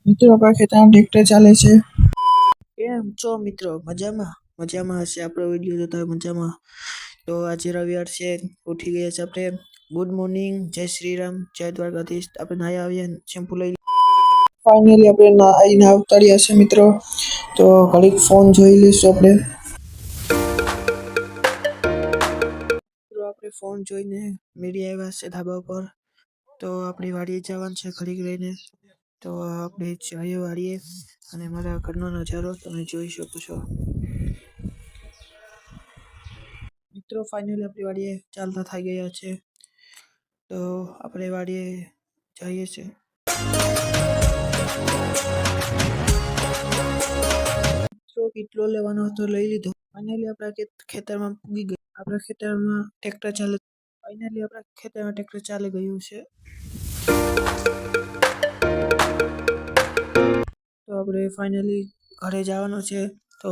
મિત્રો આપણા ખેતરમાં ટ્રેક્ટર ચાલે છે. કેમ છો મિત્રો? મજામાં? મજામાં હશે. આપણો વિડીયો જોતા મજામાં. તો આજે રવિવાર છે, ઉઠી ગયા છે આપણે. ગુડ મોર્નિંગ, જય શ્રી રામ, જય દ્વારકાધીશ. આપણે નાહી આવ્યા, શેમ્પુ લઈ ફાઇનલી આપણે નાહીને આવતા રહ્યા છે મિત્રો. તો ઘડીક ફોન જોઈ લઈશું આપણે. આપણે ફોન જોઈને મેળી આવ્યા છે ધાબા પર. તો આપણી વાડીએ જવાનું છે ઘડીક રહીને. તો આપણે જઈએ વાડીએ અને મારા ઘરનો નજારો તમે જોઈ શકો છો. મિત્રો ફાઇનલી આપણી વાડીએ ચાલતા થઈ ગયા છે. તો આપણે વાડીએ જઈએ છીએ. મિત્રો કેટલો લેવાનો હતો લઈ લીધો. ફાઇનલી આપણા ખેતરમાં પૂગી ગયું. આપણા ખેતરમાં ટ્રેક્ટર ચાલે. ફાઇનલી આપણા ખેતરમાં ટ્રેક્ટર ચાલી ગયું છે. તો આપણે ફાઇનલી ઘરે જવાનું છે. તો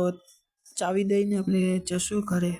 ચાવી દઈને આપણે જશું ઘરે.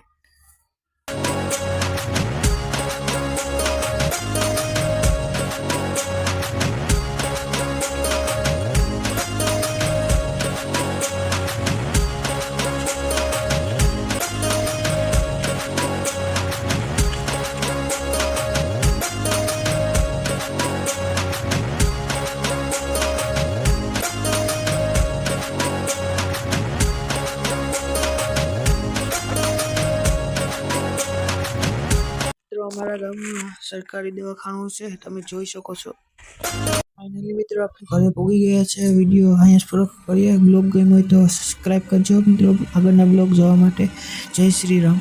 અમારા ગામમાં સરકારી દવાખાનું છે, તમે જોઈ શકો છો. ફાઇનલી મિત્રો આપણે ઘરે પહોંચી ગયા છે. વિડીયો અહીંયા પૂરો કરીએ. બ્લોગ ગમ્યો હોય તો સબસ્ક્રાઈબ કરજો મિત્રો આગળના બ્લોગ જોવા માટે. જય શ્રી રામ.